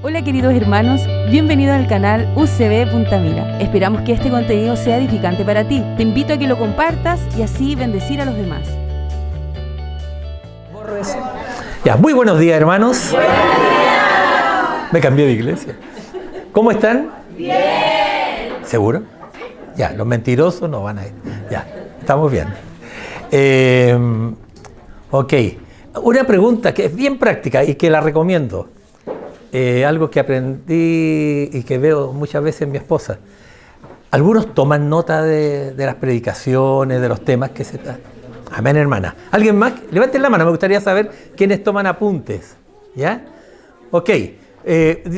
Hola queridos hermanos, bienvenidos al canal UCB Punta Mira. Esperamos que este contenido sea edificante para ti. Te invito a que lo compartas y así bendecir a los demás. Ya, muy buenos días hermanos. Buenos días. Me cambié de iglesia. ¿Cómo están? Bien. ¿Seguro? Ya, los mentirosos no van a ir. Ya, estamos bien. Ok, una pregunta que es bien práctica y que la recomiendo. Algo que aprendí y que veo muchas veces en mi esposa. Algunos toman nota de las predicaciones, de los temas que se tratan. Amén, hermana. ¿Alguien más? Levanten la mano, me gustaría saber quiénes toman apuntes. ¿Ya? Ok.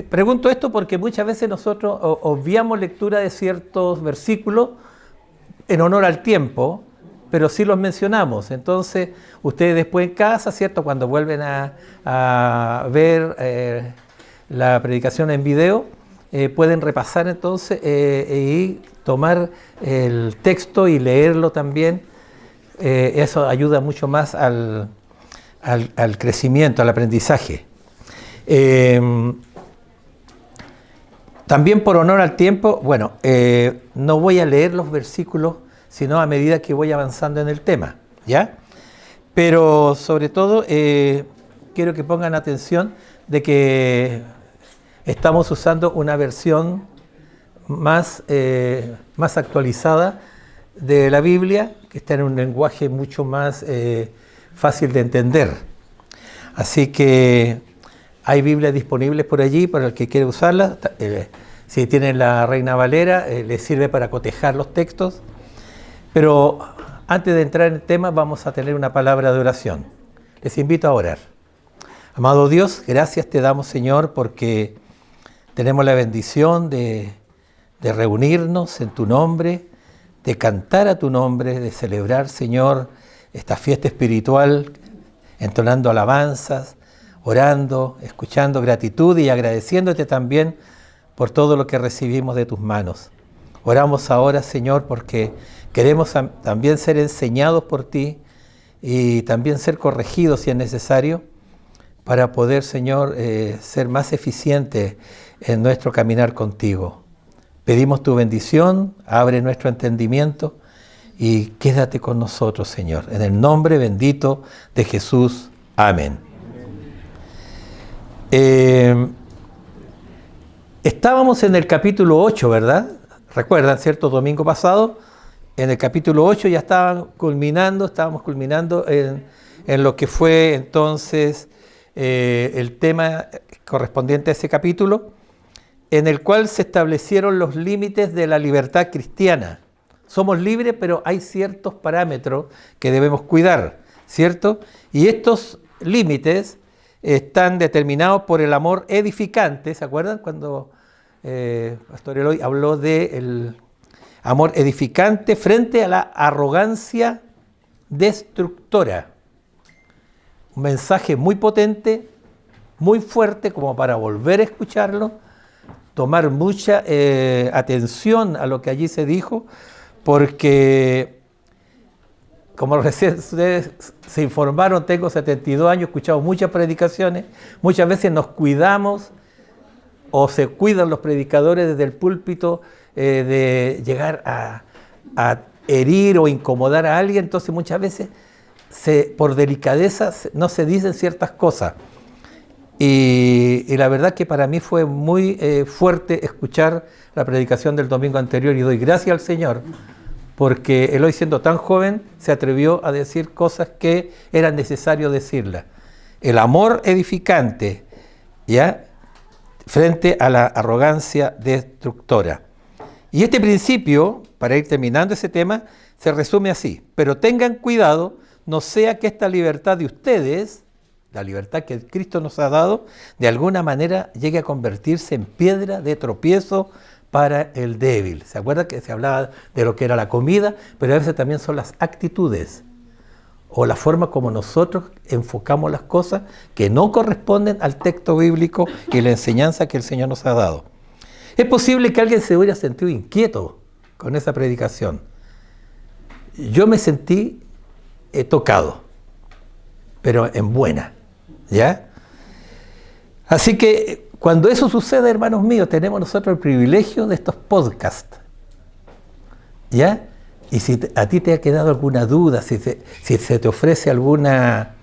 Pregunto esto porque muchas veces nosotros obviamos lectura de ciertos versículos en honor al tiempo, pero sí los mencionamos. Entonces, ustedes después en casa, ¿cierto? Cuando vuelven a ver la predicación en video, pueden repasar entonces y tomar el texto y leerlo también. Eso ayuda mucho más al crecimiento, al aprendizaje. También por honor al tiempo, bueno, no voy a leer los versículos, sino a medida que voy avanzando en el tema, ¿ya? Pero sobre todo quiero que pongan atención de que estamos usando una versión más actualizada de la Biblia, que está en un lenguaje mucho más fácil de entender. Así que hay Biblias disponibles por allí para el que quiere usarlas. Si tienen la Reina Valera, les sirve para cotejar los textos. Pero antes de entrar en el tema, vamos a tener una palabra de oración. Les invito a orar. Amado Dios, gracias te damos, Señor, porque tenemos la bendición de reunirnos en tu nombre, de cantar a tu nombre, de celebrar, Señor, esta fiesta espiritual, entonando alabanzas, orando, escuchando gratitud y agradeciéndote también por todo lo que recibimos de tus manos. Oramos ahora, Señor, porque queremos también ser enseñados por ti y también ser corregidos si es necesario para poder, Señor, ser más eficientes en nuestro caminar contigo. Pedimos tu bendición, abre nuestro entendimiento y quédate con nosotros, Señor. En el nombre bendito de Jesús. Amén. Estábamos en el capítulo 8, ¿verdad? Recuerdan, ¿cierto? Domingo pasado, en el capítulo 8 ya estábamos culminando en lo que fue entonces el tema correspondiente a ese capítulo, en el cual se establecieron los límites de la libertad cristiana. Somos libres, pero hay ciertos parámetros que debemos cuidar, ¿cierto? Y estos límites están determinados por el amor edificante. ¿Se acuerdan cuando Pastor Eloy habló del amor edificante frente a la arrogancia destructora? Un mensaje muy potente, muy fuerte, como para volver a escucharlo, tomar mucha atención a lo que allí se dijo, porque, como recién ustedes se informaron, tengo 72 años, he escuchado muchas predicaciones, muchas veces nos cuidamos o se cuidan los predicadores desde el púlpito de llegar a herir o incomodar a alguien, entonces muchas veces por delicadeza no se dicen ciertas cosas. Y la verdad que para mí fue muy fuerte escuchar la predicación del domingo anterior y doy gracias al Señor porque Eloy, siendo tan joven, se atrevió a decir cosas que eran necesario decirlas. El amor edificante, ¿ya?, frente a la arrogancia destructora. Y este principio, para ir terminando ese tema, se resume así: pero tengan cuidado, no sea que esta libertad de ustedes, la libertad que Cristo nos ha dado, de alguna manera llegue a convertirse en piedra de tropiezo para el débil. ¿Se acuerdan que se hablaba de lo que era la comida? Pero a veces también son las actitudes o la forma como nosotros enfocamos las cosas que no corresponden al texto bíblico y la enseñanza que el Señor nos ha dado. Es posible que alguien se hubiera sentido inquieto con esa predicación. Yo me sentí tocado, pero en buena, ¿ya? Así que Cuando eso sucede, hermanos míos, tenemos nosotros el privilegio de estos podcasts. ¿Ya? Y si a ti te ha quedado alguna duda, si se te ofrece alguna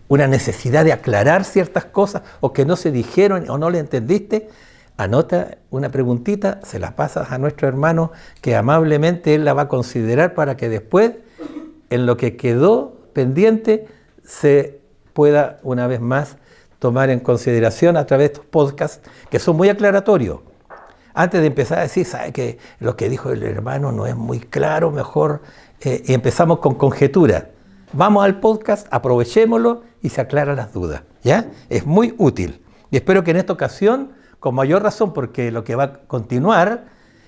una necesidad de aclarar ciertas cosas o que no se dijeron o no le entendiste, anota una preguntita, se la pasas a nuestro hermano que amablemente él la va a considerar para que después, en lo que quedó pendiente, se pueda una vez más tomar en consideración a través de estos podcasts que son muy aclaratorios. Antes de empezar a decir, ¿sabe que lo que dijo el hermano no es muy claro? Mejor y empezamos con conjetura. Vamos al podcast, aprovechémoslo y se aclaran las dudas. ¿Ya? Es muy útil. Y espero que en esta ocasión, con mayor razón, porque lo que va a continuar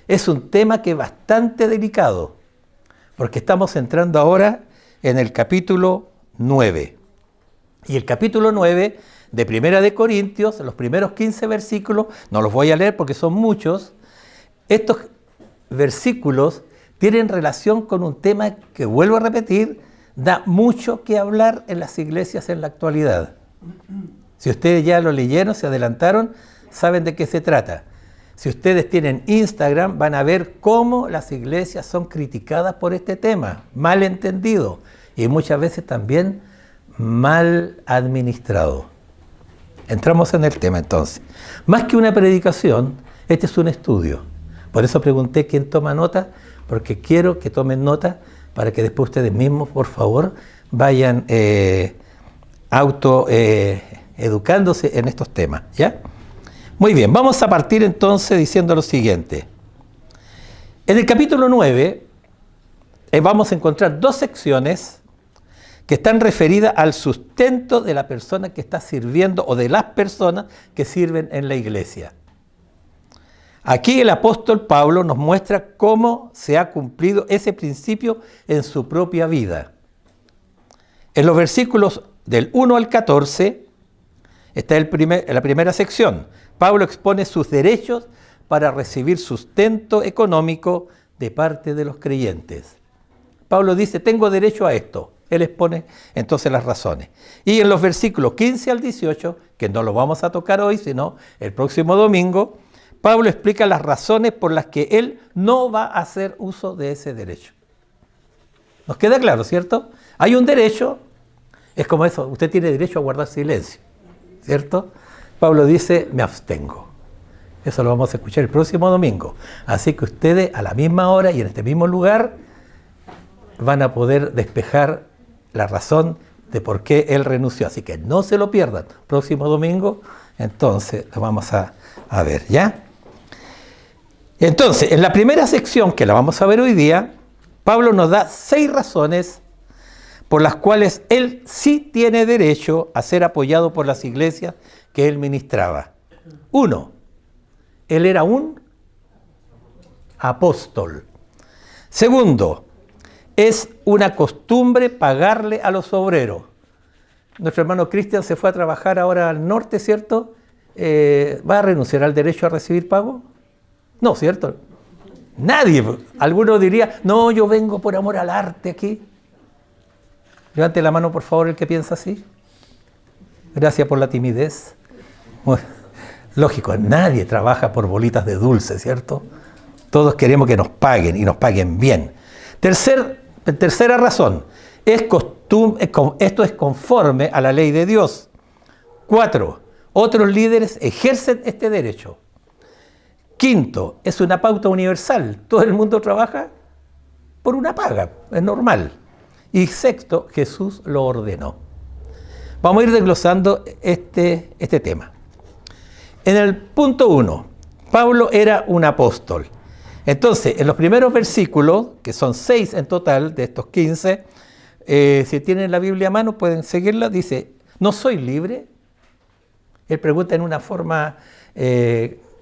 es un tema que es bastante delicado, porque estamos entrando ahora en el capítulo 9. Y el capítulo 9 de Primera de Corintios, los primeros 15 versículos, no los voy a leer porque son muchos, estos versículos tienen relación con un tema que, vuelvo a repetir, da mucho que hablar en las iglesias en la actualidad. Si ustedes ya lo leyeron, se adelantaron, saben de qué se trata. Si ustedes tienen Instagram, van a ver cómo las iglesias son criticadas por este tema, mal entendido y muchas veces también mal administrado. Entramos en el tema entonces. Más que una predicación, este es un estudio. Por eso pregunté quién toma nota, porque quiero que tomen nota para que después ustedes mismos, por favor, vayan educándose en estos temas, ¿ya? Muy bien, vamos a partir entonces diciendo lo siguiente. En el capítulo 9 vamos a encontrar dos secciones que están referidas al sustento de la persona que está sirviendo o de las personas que sirven en la iglesia. Aquí el apóstol Pablo nos muestra cómo se ha cumplido ese principio en su propia vida. En los versículos del 1 al 14 está la primera sección. Pablo expone sus derechos para recibir sustento económico de parte de los creyentes. Pablo dice, tengo derecho a esto. Él expone entonces las razones. Y en los versículos 15 al 18, que no lo vamos a tocar hoy, sino el próximo domingo, Pablo explica las razones por las que él no va a hacer uso de ese derecho. ¿Nos queda claro, cierto? Hay un derecho, es como eso, usted tiene derecho a guardar silencio, ¿cierto? Pablo dice, me abstengo. Eso lo vamos a escuchar el próximo domingo. Así que ustedes a la misma hora y en este mismo lugar van a poder despejar la razón de por qué él renunció. Así que no se lo pierdan. Próximo domingo, entonces lo vamos a ver, ¿ya? Entonces, en la primera sección, que la vamos a ver hoy día, Pablo nos da 6 razones por las cuales él sí tiene derecho a ser apoyado por las iglesias que él ministraba. 1, él era un apóstol. 2, es una costumbre pagarle a los obreros. Nuestro hermano Cristian se fue a trabajar ahora al norte, ¿cierto? ¿Va a renunciar al derecho a recibir pago? No, ¿cierto? Nadie. Alguno diría, no, yo vengo por amor al arte aquí. Levante la mano, por favor, el que piensa así. Gracias por la timidez. Bueno, lógico, nadie trabaja por bolitas de dulce, ¿cierto? Todos queremos que nos paguen y nos paguen bien. Tercera razón, esto es conforme a la ley de Dios. 4, otros líderes ejercen este derecho. 5, es una pauta universal. Todo el mundo trabaja por una paga, es normal. Y 6, Jesús lo ordenó. Vamos a ir desglosando este tema. En el punto 1, Pablo era un apóstol. Entonces, en los primeros versículos, que son 6 en total de estos 15, si tienen la Biblia a mano pueden seguirla, dice, ¿no soy libre? Él pregunta en una forma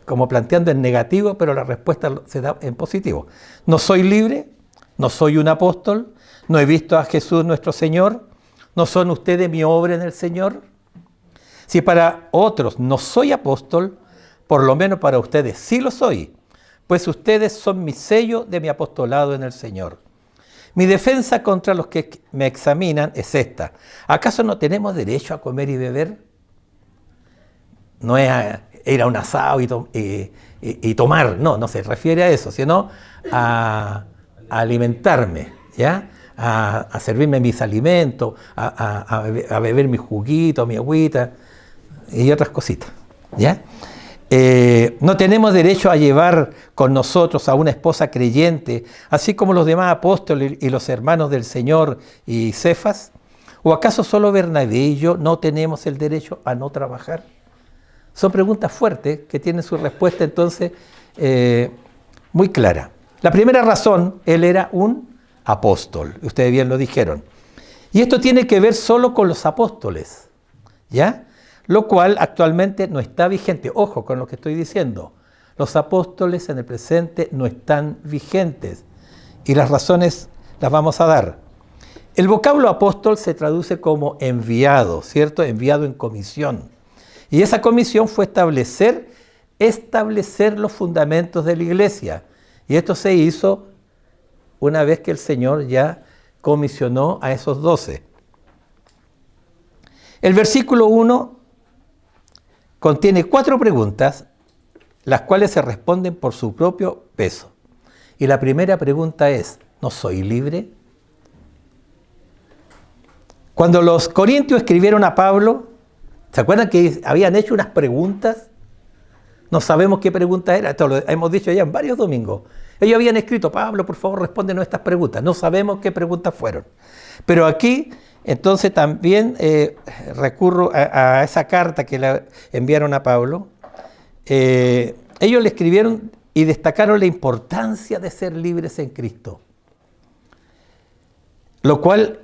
como planteando en negativo, pero la respuesta se da en positivo. ¿No soy libre? ¿No soy un apóstol? ¿No he visto a Jesús nuestro Señor? ¿No son ustedes mi obra en el Señor? Si para otros no soy apóstol, por lo menos para ustedes sí lo soy, pues ustedes son mi sello de mi apostolado en el Señor. Mi defensa contra los que me examinan es esta. ¿Acaso no tenemos derecho a comer y beber? no es ir a un asado y tomar, no se refiere a eso, sino a alimentarme, ¿ya? A servirme mis alimentos, a beber mi juguito, mi agüita y otras cositas, ¿ya? No tenemos derecho a llevar con nosotros a una esposa creyente, así como los demás apóstoles y los hermanos del Señor y Cefas. ¿O acaso solo Bernabé y yo no tenemos el derecho a no trabajar? Son preguntas fuertes que tienen su respuesta entonces muy clara. La primera razón, él era un apóstol, ustedes bien lo dijeron. Y esto tiene que ver solo con los apóstoles, ¿ya? Lo cual actualmente no está vigente. Ojo con lo que estoy diciendo. Los apóstoles en el presente no están vigentes. Y las razones las vamos a dar. El vocablo apóstol se traduce como enviado, ¿cierto? Enviado en comisión. Y esa comisión fue establecer los fundamentos de la iglesia. Y esto se hizo una vez que el Señor ya comisionó a esos 12. El versículo 1 contiene 4 preguntas, las cuales se responden por su propio peso. Y la primera pregunta es, ¿no soy libre? Cuando los corintios escribieron a Pablo, ¿se acuerdan que habían hecho unas preguntas? No sabemos qué pregunta era, esto lo hemos dicho ya en varios domingos. Ellos habían escrito, Pablo, por favor, respóndenos estas preguntas. No sabemos qué preguntas fueron. Pero aquí, entonces, también recurro a esa carta que le enviaron a Pablo. Ellos le escribieron y destacaron la importancia de ser libres en Cristo. Lo cual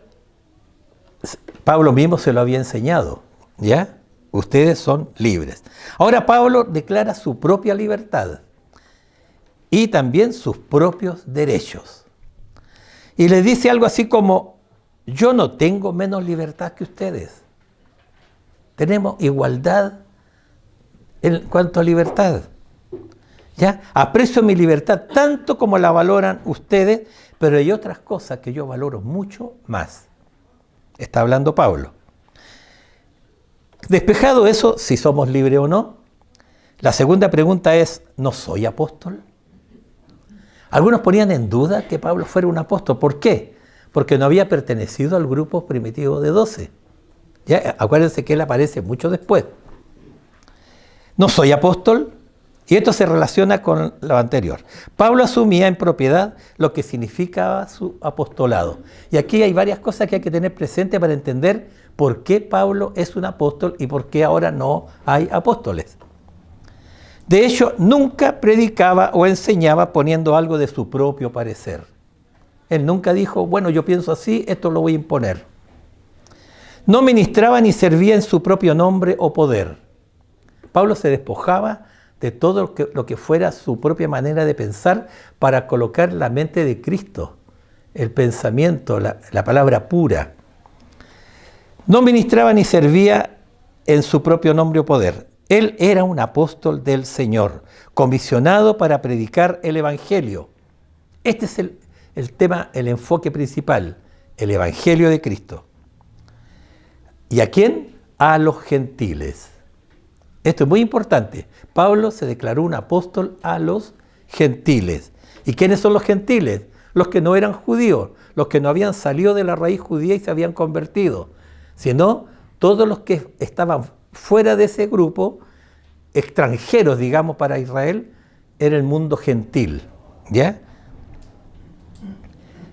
Pablo mismo se lo había enseñado, ¿ya? Ustedes son libres. Ahora Pablo declara su propia libertad y también sus propios derechos. Y les dice algo así como, yo no tengo menos libertad que ustedes. Tenemos igualdad en cuanto a libertad. ¿Ya? Aprecio mi libertad tanto como la valoran ustedes, pero hay otras cosas que yo valoro mucho más. Está hablando Pablo. Despejado eso, si somos libres o no, la segunda pregunta es, ¿no soy apóstol? Algunos ponían en duda que Pablo fuera un apóstol. ¿Por qué? Porque no había pertenecido al grupo primitivo de 12. ¿Ya? Acuérdense que él aparece mucho después. ¿No soy apóstol? Y esto se relaciona con lo anterior. Pablo asumía en propiedad lo que significaba su apostolado. Y aquí hay varias cosas que hay que tener presente para entender por qué Pablo es un apóstol y por qué ahora no hay apóstoles. De hecho, nunca predicaba o enseñaba poniendo algo de su propio parecer. Él nunca dijo, bueno, yo pienso así, esto lo voy a imponer. No ministraba ni servía en su propio nombre o poder. Pablo se despojaba de todo lo que fuera su propia manera de pensar para colocar la mente de Cristo, el pensamiento, la palabra pura. No ministraba ni servía en su propio nombre o poder. Él era un apóstol del Señor, comisionado para predicar el Evangelio. Este es el tema, el enfoque principal, el Evangelio de Cristo. ¿Y a quién? A los gentiles. Esto es muy importante. Pablo se declaró un apóstol a los gentiles. ¿Y quiénes son los gentiles? Los que no eran judíos, los que no habían salido de la raíz judía y se habían convertido, sino todos los que estaban fuera de ese grupo, extranjeros, digamos, para Israel, era el mundo gentil, ¿ya?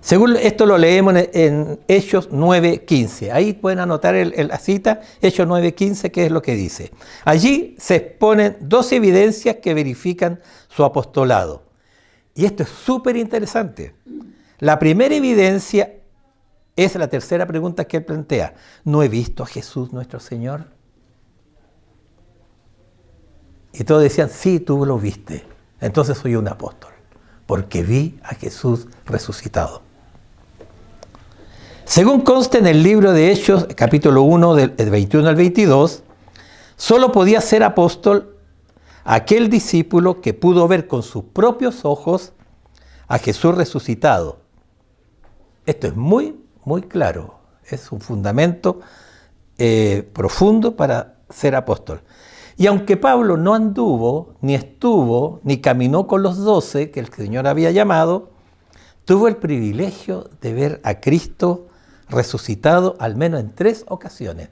Según esto lo leemos en Hechos 9:15. Ahí pueden anotar la cita, Hechos 9:15, que es lo que dice. Allí se exponen 2 evidencias que verifican su apostolado. Y esto es súper interesante. La primera evidencia es la tercera pregunta que él plantea. ¿No he visto a Jesús nuestro Señor? Y todos decían, sí, tú lo viste. Entonces soy un apóstol, porque vi a Jesús resucitado. Según consta en el libro de Hechos, capítulo 1, del 21 al 22, solo podía ser apóstol aquel discípulo que pudo ver con sus propios ojos a Jesús resucitado. Esto es muy, muy claro. Es un fundamento profundo para ser apóstol. Y aunque Pablo no anduvo, ni estuvo, ni caminó con los 12 que el Señor había llamado, tuvo el privilegio de ver a Cristo resucitado al menos en 3 ocasiones.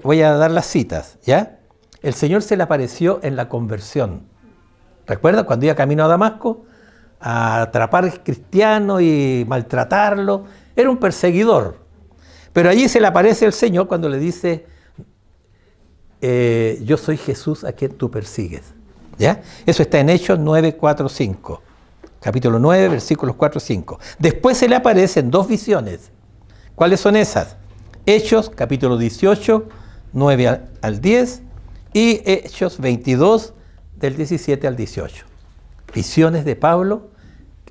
Voy a dar las citas, ¿ya? El Señor se le apareció en la conversión. ¿Recuerda? Cuando iba camino a Damasco a atrapar cristianos y maltratarlos. Era un perseguidor. Pero allí se le aparece el Señor cuando le dice, yo soy Jesús a quien tú persigues. ¿Ya? Eso está en Hechos 9, 4, 5. Capítulo 9, versículos 4, 5. Después se le aparecen 2 visiones. ¿Cuáles son esas? Hechos, capítulo 18, 9 al 10, y Hechos 22, del 17 al 18. Visiones de Pablo,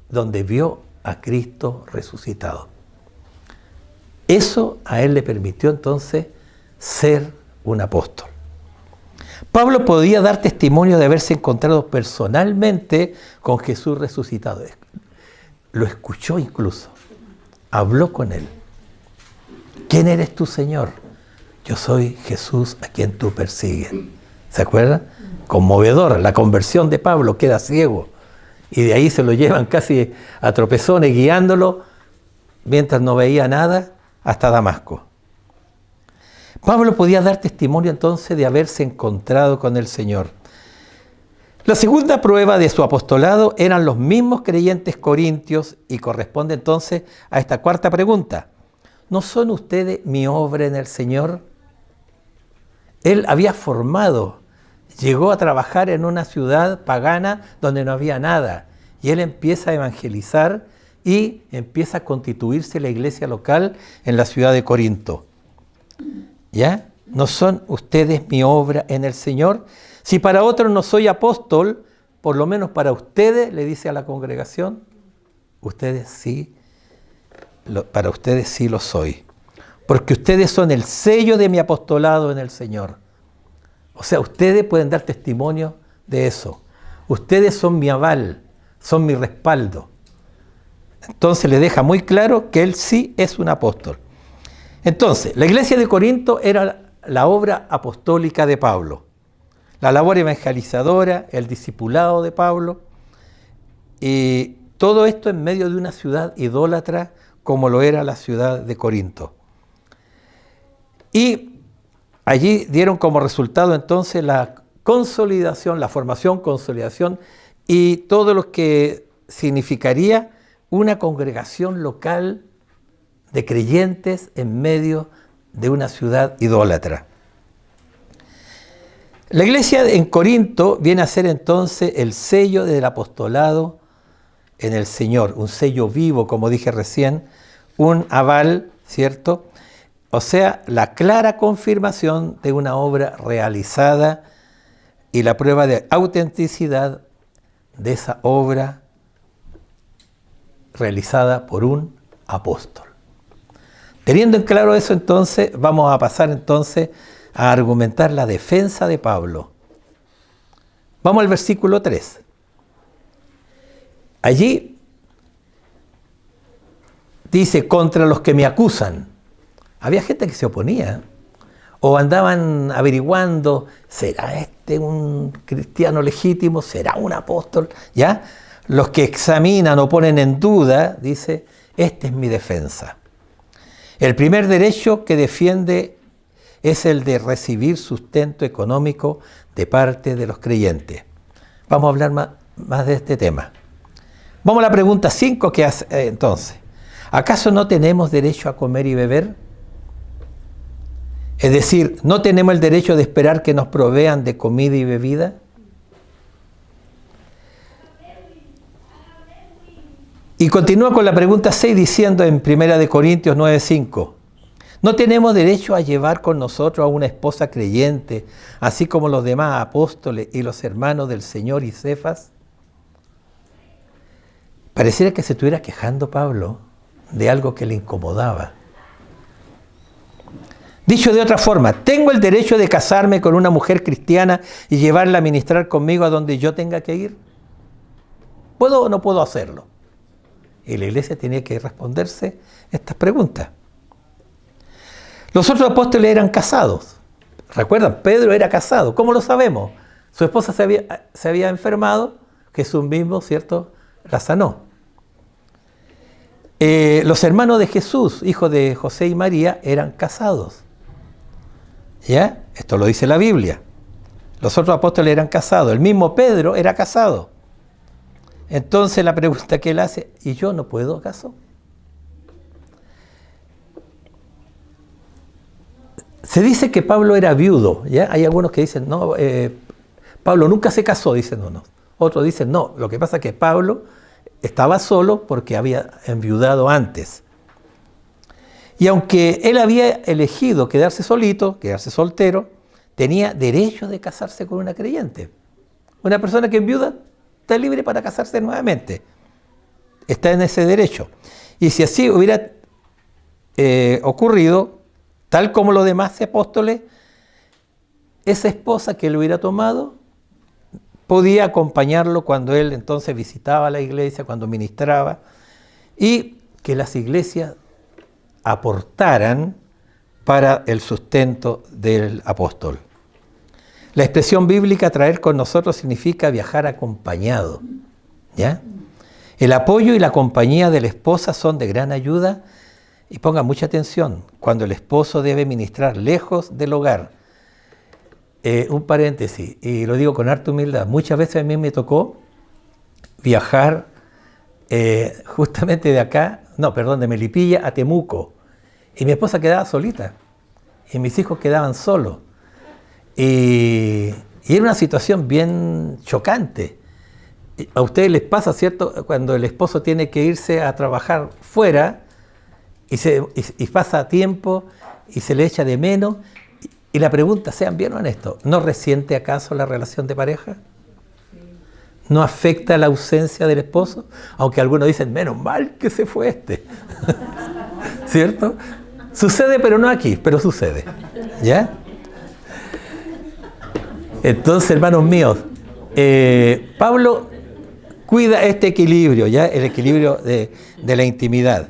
donde vio a Cristo resucitado. Eso a él le permitió entonces ser un apóstol. Pablo podía dar testimonio de haberse encontrado personalmente con Jesús resucitado. Lo escuchó incluso, habló con él. ¿Quién eres tú, Señor? Yo soy Jesús a quien tú persigues. ¿Se acuerdan? Conmovedor, la conversión de Pablo, queda ciego. Y de ahí se lo llevan casi a tropezones, guiándolo, mientras no veía nada, hasta Damasco. Pablo podía dar testimonio entonces de haberse encontrado con el Señor. La segunda prueba de su apostolado eran los mismos creyentes corintios y corresponde entonces a esta cuarta pregunta. ¿No son ustedes mi obra en el Señor? Él había formado, llegó a trabajar en una ciudad pagana donde no había nada y él empieza a evangelizar y empieza a constituirse la iglesia local en la ciudad de Corinto. ¿Ya? ¿No son ustedes mi obra en el Señor? Si para otros no soy apóstol, por lo menos para ustedes, le dice a la congregación, ustedes sí, para ustedes sí lo soy. Porque ustedes son el sello de mi apostolado en el Señor. O sea, ustedes pueden dar testimonio de eso. Ustedes son mi aval, son mi respaldo. Entonces le deja muy claro que él sí es un apóstol. Entonces, la iglesia de Corinto era la obra apostólica de Pablo. La labor evangelizadora, el discipulado de Pablo. Y todo esto en medio de una ciudad idólatra como lo era la ciudad de Corinto. Y allí dieron como resultado entonces la consolidación, la formación, consolidación y todo lo que significaría una congregación local de creyentes en medio de una ciudad idólatra. La iglesia en Corinto viene a ser entonces el sello del apostolado en el Señor, un sello vivo, como dije recién, un aval, ¿cierto? O sea, la clara confirmación de una obra realizada y la prueba de autenticidad de esa obra realizada por un apóstol. Teniendo en claro eso, entonces, vamos a pasar entonces a argumentar la defensa de Pablo. Vamos al versículo 3. Allí dice, contra los que me acusan. Había gente que se oponía o andaban averiguando, ¿será este un cristiano legítimo? ¿Será un apóstol? ¿Ya? Los que examinan o ponen en duda, dice, esta es mi defensa. El primer derecho que defiende es el de recibir sustento económico de parte de los creyentes. Vamos a hablar más de este tema. Vamos a la pregunta 5 que hace entonces. ¿Acaso no tenemos derecho a comer y beber? Es decir, ¿no tenemos el derecho de esperar que nos provean de comida y bebida? Y continúa con la pregunta 6 diciendo en 1 Corintios 9:5, ¿no tenemos derecho a llevar con nosotros a una esposa creyente, así como los demás apóstoles y los hermanos del Señor y Cefas? Pareciera que se estuviera quejando Pablo de algo que le incomodaba. Dicho de otra forma, ¿tengo el derecho de casarme con una mujer cristiana y llevarla a ministrar conmigo a donde yo tenga que ir? ¿Puedo o no puedo hacerlo? Y la iglesia tenía que responderse estas preguntas. Los otros apóstoles eran casados, Recuerdan, Pedro era casado. ¿Cómo lo sabemos? Su esposa se había enfermado, Jesús mismo, ¿cierto?, la sanó. Los hermanos de Jesús, hijos de José y María, eran casados. ¿Ya? Esto lo dice la Biblia. Los otros apóstoles eran casados. El mismo Pedro era casado. Entonces la pregunta que él hace, ¿y yo no puedo acaso? Se dice que Pablo era viudo. ¿Ya? Hay algunos que dicen, no, Pablo nunca se casó, dicen unos. Otros dicen, no, lo que pasa es que Pablo estaba solo porque había enviudado antes. Y aunque él había elegido quedarse solito, quedarse soltero, tenía derecho de casarse con una creyente. Una persona que enviuda está libre para casarse nuevamente. Está en ese derecho. Y si así hubiera ocurrido, tal como los demás apóstoles, esa esposa que él hubiera tomado podía acompañarlo cuando él entonces visitaba la iglesia, cuando ministraba, y que las iglesias aportaran para el sustento del apóstol. La expresión bíblica traer con nosotros significa viajar acompañado, ¿ya? El apoyo y la compañía de la esposa son de gran ayuda, y pongan mucha atención, cuando el esposo debe ministrar lejos del hogar. Un paréntesis, y lo digo con harta humildad, muchas veces a mí me tocó viajar justamente de Melipilla a Temuco, y mi esposa quedaba solita, y mis hijos quedaban solos, y era una situación bien chocante. A ustedes les pasa, ¿cierto?, cuando el esposo tiene que irse a trabajar fuera, y pasa tiempo, y se le echa de menos. Y la pregunta, sean bien honestos, ¿no resiente acaso la relación de pareja? ¿No afecta la ausencia del esposo? Aunque algunos dicen, menos mal que se fue este. ¿Cierto? Sucede, pero no aquí, pero sucede. ¿Ya? Entonces, hermanos míos, Pablo cuida este equilibrio, ¿ya? El equilibrio de la intimidad.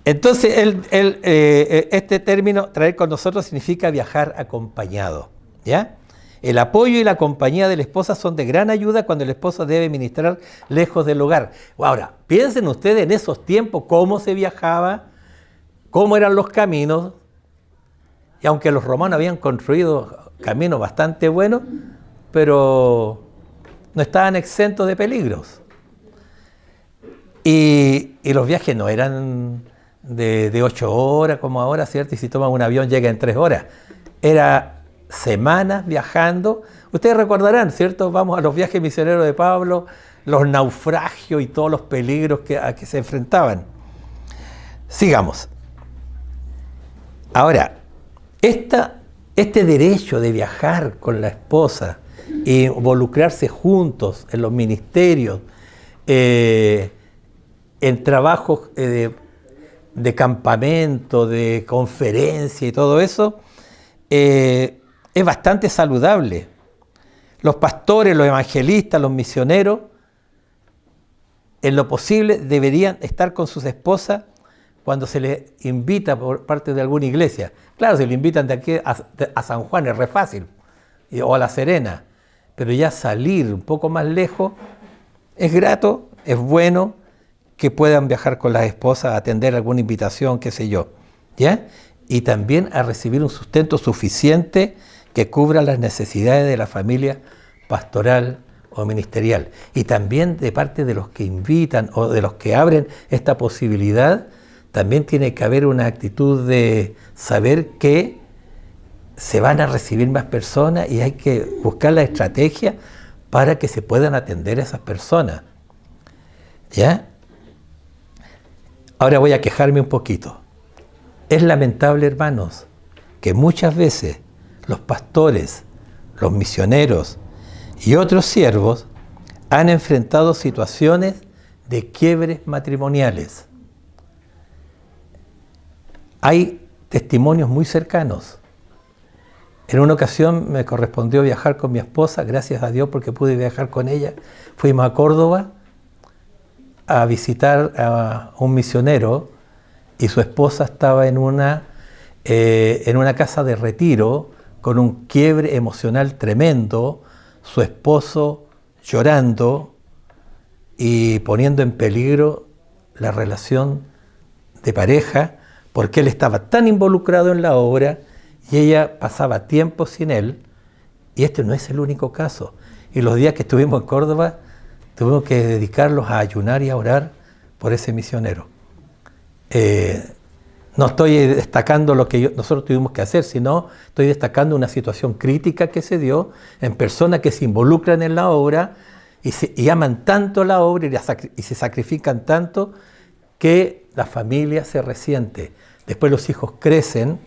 Entonces, este término, traer con nosotros, significa viajar acompañado, ¿ya? El apoyo y la compañía de la esposa son de gran ayuda cuando el esposo debe ministrar lejos del hogar. Ahora, piensen ustedes en esos tiempos, cómo se viajaba, cómo eran los caminos, y aunque los romanos habían construido caminos bastante buenos, pero no estaban exentos de peligros. Y los viajes no eran de 8 horas como ahora, ¿cierto? Y si toman un avión llega en 3 horas. Era semanas viajando. Ustedes recordarán, ¿cierto? Vamos a los viajes misioneros de Pablo, los naufragios y todos los peligros a que se enfrentaban. Sigamos. Ahora, este derecho de viajar con la esposa e involucrarse juntos en los ministerios, en trabajos de campamento, de conferencia y todo eso, es bastante saludable. Los pastores, los evangelistas, los misioneros, en lo posible deberían estar con sus esposas cuando se les invita por parte de alguna iglesia. Claro, si le invitan de aquí a San Juan es re fácil, o a La Serena, pero ya salir un poco más lejos es grato, es bueno que puedan viajar con las esposas a atender alguna invitación, qué sé yo, ¿ya? Y también a recibir un sustento suficiente que cubra las necesidades de la familia pastoral o ministerial. Y también de parte de los que invitan o de los que abren esta posibilidad, también tiene que haber una actitud de saber que se van a recibir más personas y hay que buscar la estrategia para que se puedan atender a esas personas, ¿ya? Ahora voy a quejarme un poquito. Es lamentable, hermanos, que muchas veces los pastores, los misioneros y otros siervos han enfrentado situaciones de quiebres matrimoniales. Hay testimonios muy cercanos. En una ocasión me correspondió viajar con mi esposa, gracias a Dios porque pude viajar con ella. Fuimos a Córdoba a visitar a un misionero y su esposa estaba en una en una casa de retiro, con un quiebre emocional tremendo, su esposo llorando y poniendo en peligro la relación de pareja, porque él estaba tan involucrado en la obra y ella pasaba tiempo sin él. Y este no es el único caso. Y los días que estuvimos en Córdoba, tuvimos que dedicarlos a ayunar y a orar por ese misionero. No estoy destacando lo que nosotros tuvimos que hacer, sino estoy destacando una situación crítica que se dio en personas que se involucran en la obra y aman tanto la obra y se sacrifican tanto que la familia se resiente. Después los hijos crecen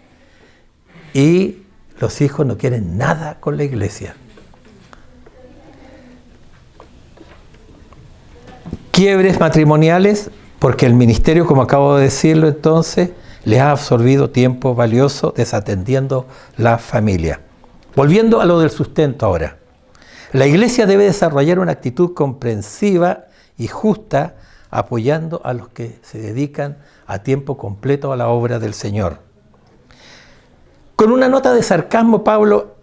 y los hijos no quieren nada con la iglesia. Quiebres matrimoniales, porque el ministerio, como acabo de decirlo entonces, les ha absorbido tiempo valioso desatendiendo la familia. Volviendo a lo del sustento ahora. La iglesia debe desarrollar una actitud comprensiva y justa, apoyando a los que se dedican a tiempo completo a la obra del Señor. Con una nota de sarcasmo, Pablo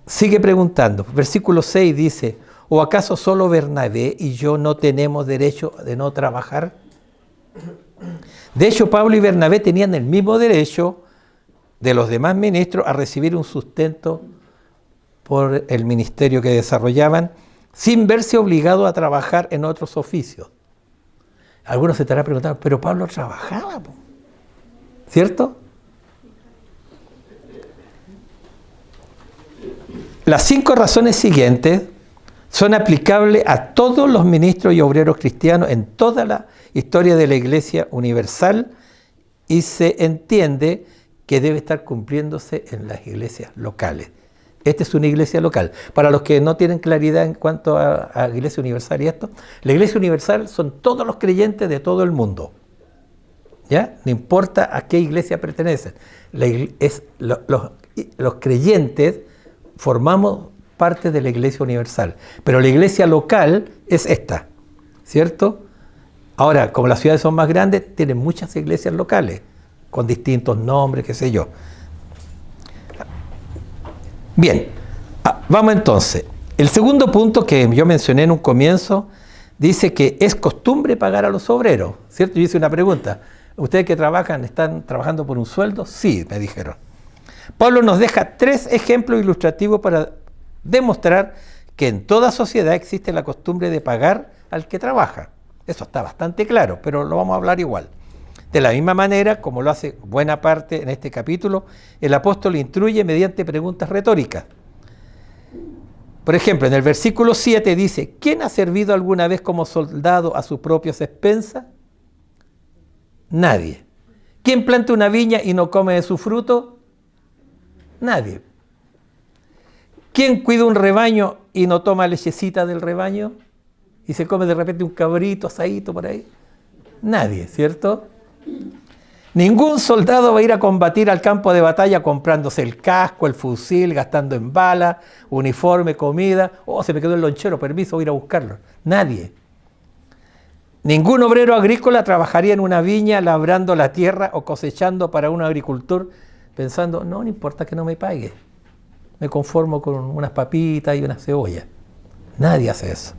sigue preguntando. Versículo 6 dice: ¿o acaso solo Bernabé y yo no tenemos derecho de no trabajar? De hecho, Pablo y Bernabé tenían el mismo derecho de los demás ministros a recibir un sustento por el ministerio que desarrollaban, sin verse obligado a trabajar en otros oficios. Algunos se estarán preguntando, pero Pablo trabajaba, ¿cierto? Las 5 razones siguientes son aplicables a todos los ministros y obreros cristianos en toda la historia de la Iglesia Universal, y se entiende que debe estar cumpliéndose en las iglesias locales. Esta es una iglesia local. Para los que no tienen claridad en cuanto a Iglesia Universal y esto, la Iglesia Universal son todos los creyentes de todo el mundo. ¿Ya? No importa a qué iglesia pertenecen. Los creyentes formamos parte de la Iglesia Universal, pero la iglesia local es esta, ¿cierto? Ahora, como las ciudades son más grandes, tienen muchas iglesias locales, con distintos nombres, qué sé yo. Bien, vamos entonces. El segundo punto que yo mencioné en un comienzo, dice que es costumbre pagar a los obreros, ¿cierto? Yo hice una pregunta. ¿Ustedes que trabajan, están trabajando por un sueldo? Sí, me dijeron. Pablo nos deja 3 ejemplos ilustrativos para demostrar que en toda sociedad existe la costumbre de pagar al que trabaja. Eso está bastante claro, pero lo vamos a hablar igual. De la misma manera, como lo hace buena parte en este capítulo, el apóstol instruye mediante preguntas retóricas. Por ejemplo, en el versículo 7 dice: ¿quién ha servido alguna vez como soldado a sus propias expensas? Nadie. ¿Quién planta una viña y no come de su fruto? Nadie. ¿Quién cuida un rebaño y no toma lechecita del rebaño? Y se come de repente un cabrito asadito por ahí. Nadie, ¿cierto? Ningún soldado va a ir a combatir al campo de batalla comprándose el casco, el fusil, gastando en balas, uniforme, comida. Oh, se me quedó el lonchero, permiso, voy a ir a buscarlo. Nadie. Ningún obrero agrícola trabajaría en una viña labrando la tierra o cosechando para un agricultor pensando, no importa que no me pague. Me conformo con unas papitas y una cebolla. Nadie hace eso.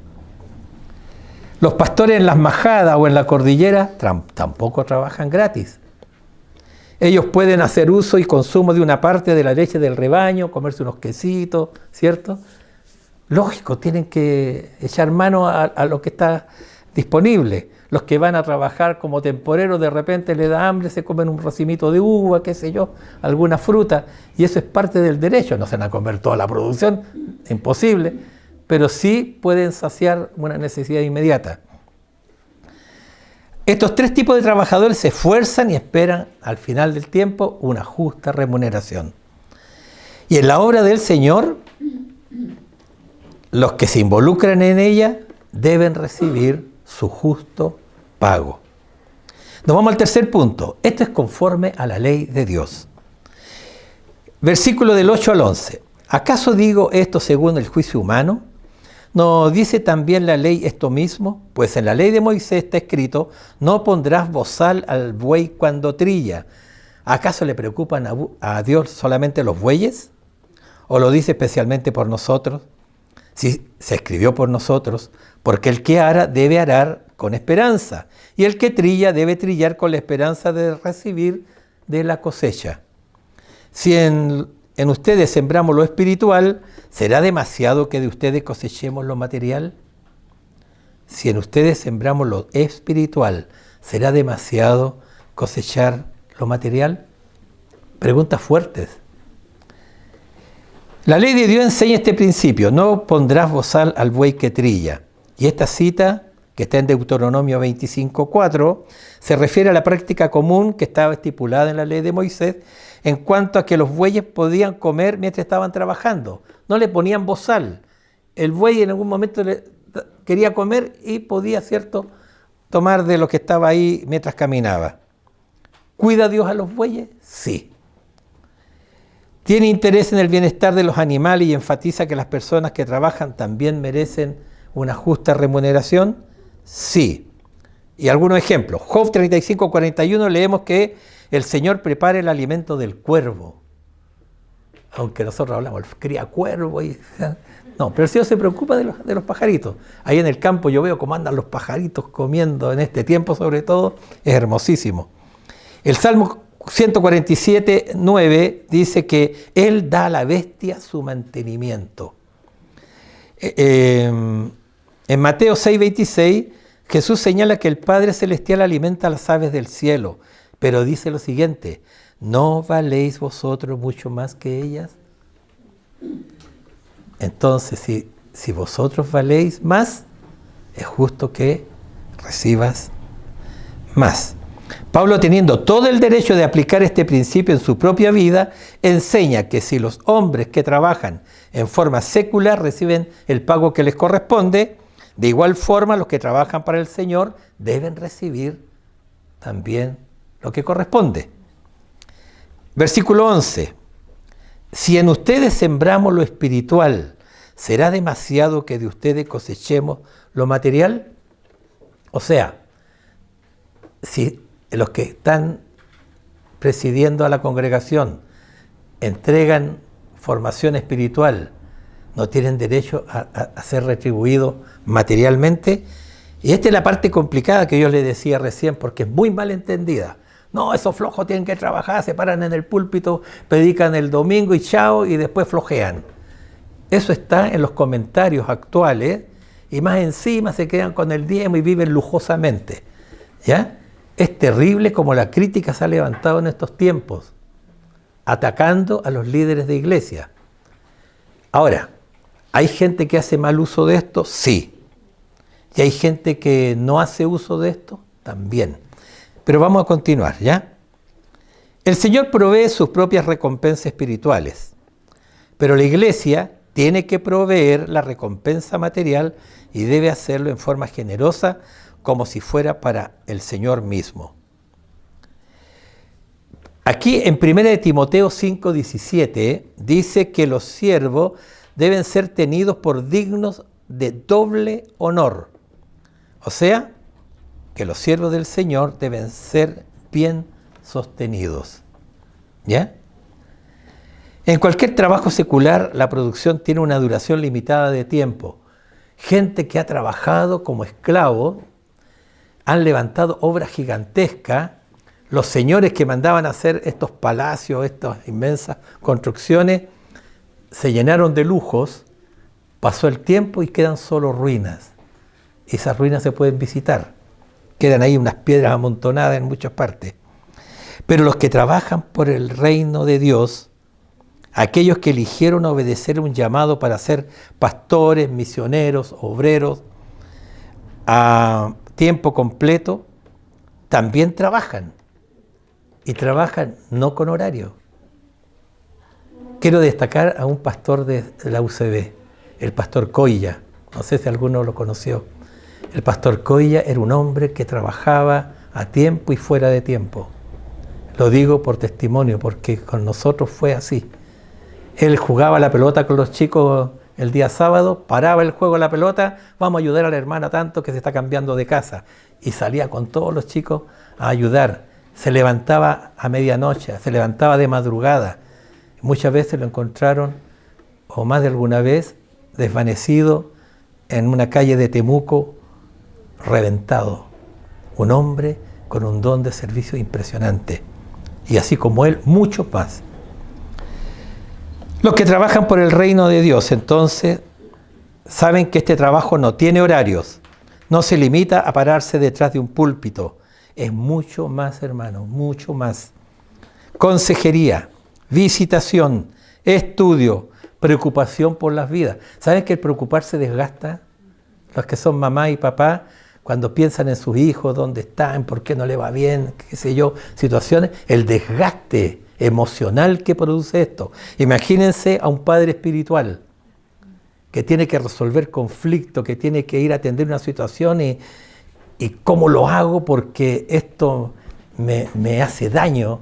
Los pastores en las majadas o en la cordillera tampoco trabajan gratis. Ellos pueden hacer uso y consumo de una parte de la leche del rebaño, comerse unos quesitos, ¿cierto? Lógico, tienen que echar mano a lo que está disponible. Los que van a trabajar como temporeros, de repente les da hambre, se comen un racimito de uva, qué sé yo, alguna fruta, y eso es parte del derecho. No se van a comer toda la producción, imposible, pero sí pueden saciar una necesidad inmediata. Estos 3 tipos de trabajadores se esfuerzan y esperan al final del tiempo una justa remuneración. Y en la obra del Señor, los que se involucran en ella deben recibir su justo pago. Nos vamos al tercer punto. Esto es conforme a la ley de Dios. Versículo del 8 al 11. ¿Acaso digo esto según el juicio humano? ¿No dice también la ley esto mismo? Pues en la ley de Moisés está escrito: no pondrás bozal al buey cuando trilla. ¿Acaso le preocupan a Dios solamente los bueyes? ¿O lo dice especialmente por nosotros? Si se escribió por nosotros, porque el que ara debe arar con esperanza, y el que trilla debe trillar con la esperanza de recibir de la cosecha. Si en ustedes sembramos lo espiritual, ¿será demasiado que de ustedes cosechemos lo material? Si en ustedes sembramos lo espiritual, ¿será demasiado cosechar lo material? Preguntas fuertes. La ley de Dios enseña este principio: no pondrás bozal al buey que trilla. Y esta cita, que está en Deuteronomio 25:4, se refiere a la práctica común que estaba estipulada en la ley de Moisés en cuanto a que los bueyes podían comer mientras estaban trabajando. No le ponían bozal. El buey en algún momento quería comer y podía, ¿cierto?, tomar de lo que estaba ahí mientras caminaba. ¿Cuida Dios a los bueyes? Sí. ¿Tiene interés en el bienestar de los animales y enfatiza que las personas que trabajan también merecen una justa remuneración? Sí. Y algunos ejemplos. Job 35:41 leemos que el Señor prepara el alimento del cuervo. Aunque nosotros hablamos, cría cuervo y... No, pero el Señor se preocupa de los pajaritos. Ahí en el campo yo veo cómo andan los pajaritos comiendo en este tiempo, sobre todo. Es hermosísimo. El Salmo 147:9 dice que Él da a la bestia su mantenimiento. En Mateo 6:26, Jesús señala que el Padre Celestial alimenta a las aves del cielo, pero dice lo siguiente: ¿no valéis vosotros mucho más que ellas? Entonces, si vosotros valéis más, es justo que recibas más. Pablo, teniendo todo el derecho de aplicar este principio en su propia vida, enseña que si los hombres que trabajan en forma secular reciben el pago que les corresponde, de igual forma los que trabajan para el Señor deben recibir también lo que corresponde. Versículo 11. Si en ustedes sembramos lo espiritual, ¿será demasiado que de ustedes cosechemos lo material? O sea, si los que están presidiendo a la congregación entregan formación espiritual, no tienen derecho a ser retribuidos materialmente. Y esta es la parte complicada que yo les decía recién, porque es muy mal entendida. No, esos flojos tienen que trabajar, se paran en el púlpito, predican el domingo y chao, y después flojean. Eso está en los comentarios actuales, y más encima se quedan con el diezmo y viven lujosamente. ¿Ya? Es terrible como la crítica se ha levantado en estos tiempos, atacando a los líderes de iglesia. Ahora, ¿hay gente que hace mal uso de esto? Sí. ¿Y hay gente que no hace uso de esto? También. Pero vamos a continuar, ¿ya? El Señor provee sus propias recompensas espirituales, pero la iglesia tiene que proveer la recompensa material y debe hacerlo en forma generosa, como si fuera para el Señor mismo. Aquí en 1 Timoteo 5:17 dice que los siervos deben ser tenidos por dignos de doble honor. O sea, que los siervos del Señor deben ser bien sostenidos. ¿Ya? En cualquier trabajo secular, la producción tiene una duración limitada de tiempo. Gente que ha trabajado como esclavo, han levantado obras gigantescas. Los señores que mandaban a hacer estos palacios, estas inmensas construcciones, se llenaron de lujos, pasó el tiempo y quedan solo ruinas. Esas ruinas se pueden visitar. Quedan ahí unas piedras amontonadas en muchas partes. Pero los que trabajan por el reino de Dios, aquellos que eligieron obedecer un llamado para ser pastores, misioneros, obreros, a tiempo completo, también trabajan. Y trabajan no con horario. Quiero destacar a un pastor de la UCB, el pastor Coilla. No sé si alguno lo conoció. El pastor Coilla era un hombre que trabajaba a tiempo y fuera de tiempo. Lo digo por testimonio, porque con nosotros fue así. Él jugaba la pelota con los chicos el día sábado, paraba el juego de la pelota, vamos a ayudar a la hermana tanto que se está cambiando de casa. Y salía con todos los chicos a ayudar. se levantaba a medianoche, se levantaba de madrugada. Muchas veces lo encontraron, o más de alguna vez, desvanecido en una calle de Temuco, reventado. Un hombre con un don de servicio impresionante. Y así como él, muchos más. Los que trabajan por el reino de Dios, entonces, saben que este trabajo no tiene horarios, no se limita a pararse detrás de un púlpito. Es mucho más, hermano, mucho más. Consejería, visitación, estudio, preocupación por las vidas. ¿Saben que el preocuparse desgasta? Los que son mamá y papá, cuando piensan en sus hijos, dónde están, por qué no le va bien, qué sé yo, situaciones, el desgaste emocional que produce esto. Imagínense a un padre espiritual que tiene que resolver conflictos, que tiene que ir a atender una situación y cómo lo hago porque esto me hace daño.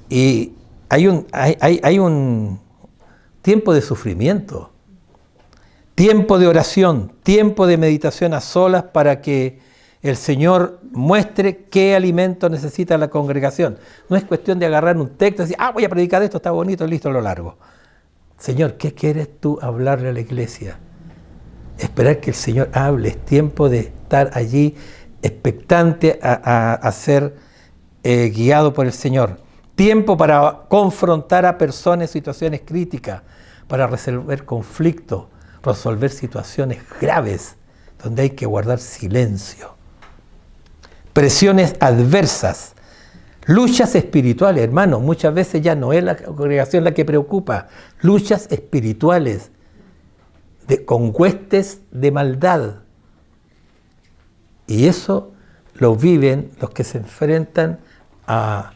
Y hay un tiempo de sufrimiento, tiempo de oración, tiempo de meditación a solas para que el Señor muestre qué alimento necesita la congregación. No es cuestión de agarrar un texto y decir, voy a predicar esto, está bonito, listo, lo largo. Señor, ¿qué quieres tú hablarle a la iglesia? Esperar que el Señor hable, es tiempo de estar allí expectante a ser guiado por el Señor. Tiempo para confrontar a personas en situaciones críticas, para resolver conflictos, resolver situaciones graves, donde hay que guardar silencio. Presiones adversas, luchas espirituales, hermanos, muchas veces ya no es la congregación la que preocupa, luchas espirituales, con huestes de maldad. Y eso lo viven los que se enfrentan a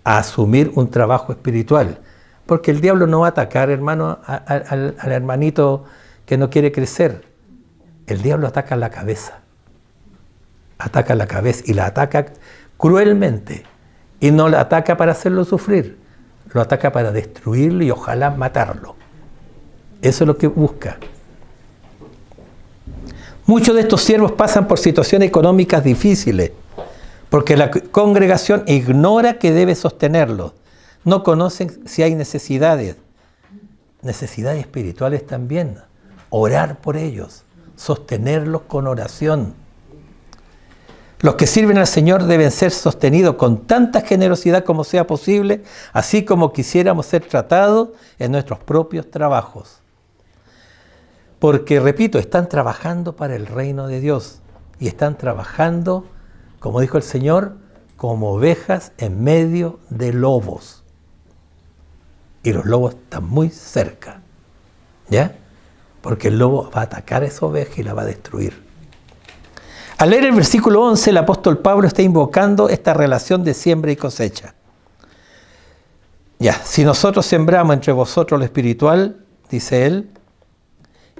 asumir un trabajo espiritual. Porque el diablo no va a atacar, hermano, al hermanito que no quiere crecer. El diablo ataca la cabeza. Ataca la cabeza y la ataca cruelmente. Y no la ataca para hacerlo sufrir. Lo ataca para destruirlo y ojalá matarlo. Eso es lo que busca. Muchos de estos siervos pasan por situaciones económicas difíciles, porque la congregación ignora que debe sostenerlos. No conocen si hay necesidades espirituales también. Orar por ellos, sostenerlos con oración. Los que sirven al Señor deben ser sostenidos con tanta generosidad como sea posible, así como quisiéramos ser tratados en nuestros propios trabajos. Porque, repito, están trabajando para el reino de Dios y están trabajando, como dijo el Señor, como ovejas en medio de lobos. Y los lobos están muy cerca, ¿ya? Porque el lobo va a atacar a esa oveja y la va a destruir. Al leer el versículo 11, el apóstol Pablo está invocando esta relación de siembra y cosecha. Ya, si nosotros sembramos entre vosotros lo espiritual, dice él,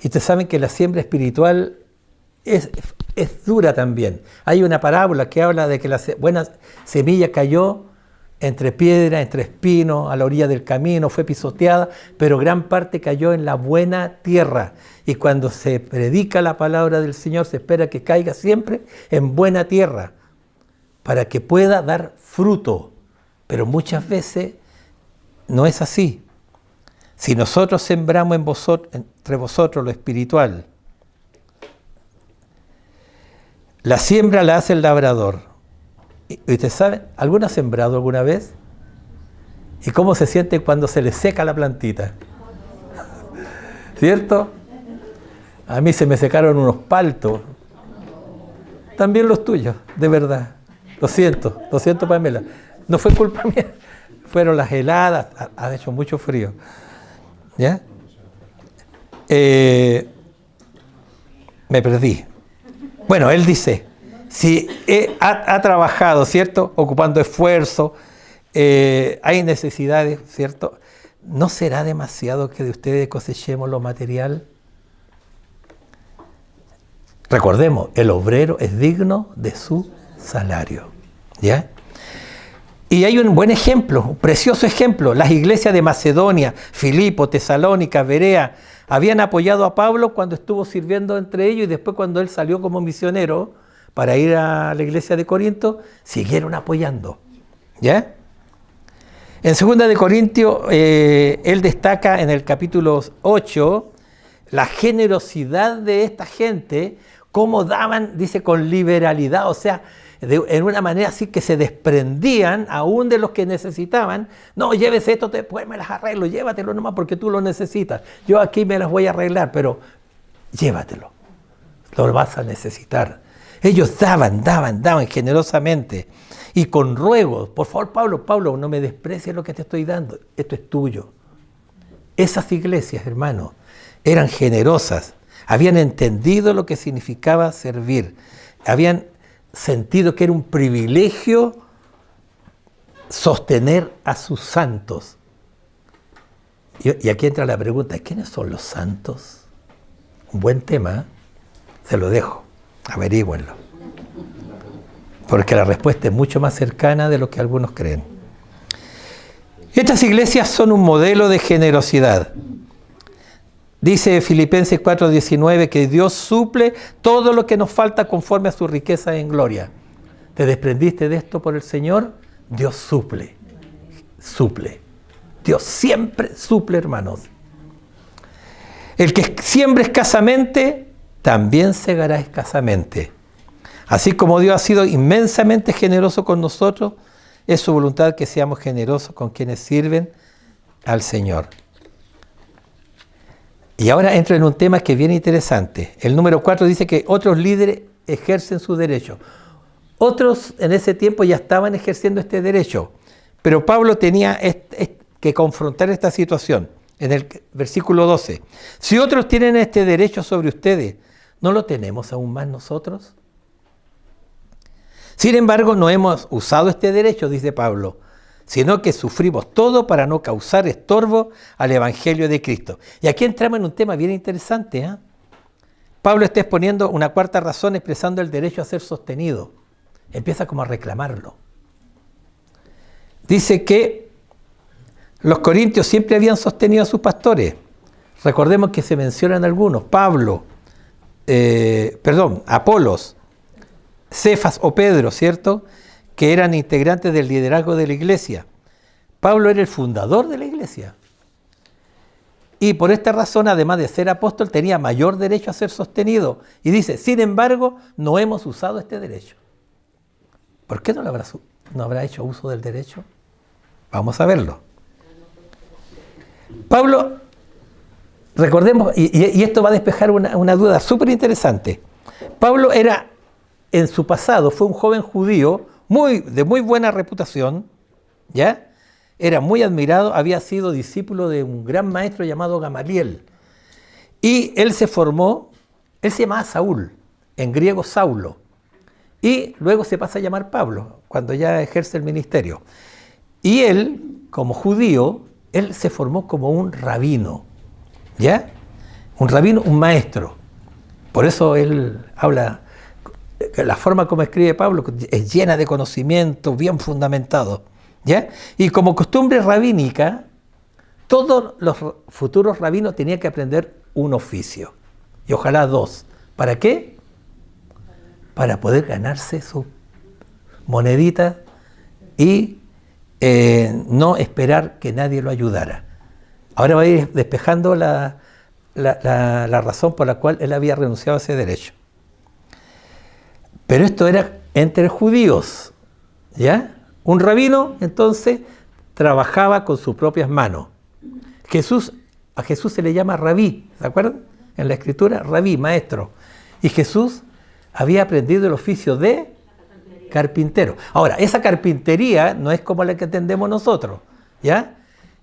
y ustedes saben que la siembra espiritual es dura también. Hay una parábola que habla de que la buena semilla cayó entre piedras, entre espinos, a la orilla del camino, fue pisoteada, pero gran parte cayó en la buena tierra. Y cuando se predica la palabra del Señor, se espera que caiga siempre en buena tierra, para que pueda dar fruto. Pero muchas veces no es así. Si nosotros sembramos entre vosotros lo espiritual, la siembra la hace el labrador. ¿Y ustedes saben? ¿Alguno ha sembrado alguna vez? ¿Y cómo se siente cuando se le seca la plantita? ¿Cierto? A mí se me secaron unos paltos. También los tuyos, de verdad. Lo siento, Pamela. No fue culpa mía. Fueron las heladas, ha hecho mucho frío. ¿Ya? Me perdí. Bueno, él dice, si ha trabajado, ¿cierto? Ocupando esfuerzo, hay necesidades, ¿cierto? ¿No será demasiado que de ustedes cosechemos lo material? Recordemos, el obrero es digno de su salario, ¿ya? Y hay un buen ejemplo, un precioso ejemplo. Las iglesias de Macedonia, Filipo, Tesalónica, Berea, habían apoyado a Pablo cuando estuvo sirviendo entre ellos y después cuando él salió como misionero para ir a la iglesia de Corinto, siguieron apoyando. ¿Ya? En 2 de Corintios, él destaca en el capítulo 8 la generosidad de esta gente, cómo daban, dice, con liberalidad, o sea, en una manera así que se desprendían aún de los que necesitaban. No, llévese esto, después me las arreglo, llévatelo nomás porque tú lo necesitas. Yo aquí me las voy a arreglar, pero llévatelo, lo vas a necesitar. Ellos daban generosamente y con ruegos. Por favor, Pablo, no me desprecies lo que te estoy dando, esto es tuyo. Esas iglesias, hermanos, eran generosas, habían entendido lo que significaba servir, habían sentido que era un privilegio sostener a sus santos. Y aquí entra la pregunta, ¿quiénes son los santos? Un buen tema, ¿eh? Se lo dejo, averígüenlo. Porque la respuesta es mucho más cercana de lo que algunos creen. Estas iglesias son un modelo de generosidad. Dice Filipenses 4:19 que Dios suple todo lo que nos falta conforme a su riqueza en gloria. ¿Te desprendiste de esto por el Señor? Dios suple. Dios siempre suple, hermanos. El que siembra escasamente, también segará escasamente. Así como Dios ha sido inmensamente generoso con nosotros, es su voluntad que seamos generosos con quienes sirven al Señor. Y ahora entro en un tema que es bien interesante. El número 4 dice que otros líderes ejercen su derecho. Otros en ese tiempo ya estaban ejerciendo este derecho, pero Pablo tenía que confrontar esta situación. En el versículo 12, si otros tienen este derecho sobre ustedes, ¿no lo tenemos aún más nosotros? Sin embargo, no hemos usado este derecho, dice Pablo, sino que sufrimos todo para no causar estorbo al Evangelio de Cristo. Y aquí entramos en un tema bien interesante, ¿eh? Pablo está exponiendo una cuarta razón expresando el derecho a ser sostenido. Empieza como a reclamarlo. Dice que los corintios siempre habían sostenido a sus pastores. Recordemos que se mencionan algunos, Apolos, Cefas o Pedro, ¿cierto?, que eran integrantes del liderazgo de la iglesia. Pablo era el fundador de la iglesia. Y por esta razón, además de ser apóstol, tenía mayor derecho a ser sostenido. Y dice, sin embargo, no hemos usado este derecho. ¿Por qué no habrá hecho uso del derecho? Vamos a verlo. Pablo, recordemos, y esto va a despejar una duda súper interesante. Pablo era, en su pasado, fue un joven judío de muy buena reputación, ¿ya? Era muy admirado, había sido discípulo de un gran maestro llamado Gamaliel. Y él se llamaba Saúl, en griego Saulo. Y luego se pasa a llamar Pablo, cuando ya ejerce el ministerio. Y él, como judío, él se formó como un rabino, ¿ya? Un rabino, un maestro. Por eso él habla, la forma como escribe Pablo es llena de conocimiento, bien fundamentado, ¿ya? Y como costumbre rabínica, todos los futuros rabinos tenían que aprender un oficio, y ojalá dos. ¿Para qué? Para poder ganarse su monedita y no esperar que nadie lo ayudara. Ahora va a ir despejando la razón por la cual él había renunciado a ese derecho. Pero esto era entre judíos, ¿ya? Un rabino, entonces, trabajaba con sus propias manos. A Jesús se le llama rabí, ¿se acuerdan? En la escritura, rabí, maestro. Y Jesús había aprendido el oficio de carpintero. Ahora, esa carpintería no es como la que entendemos nosotros, ¿ya?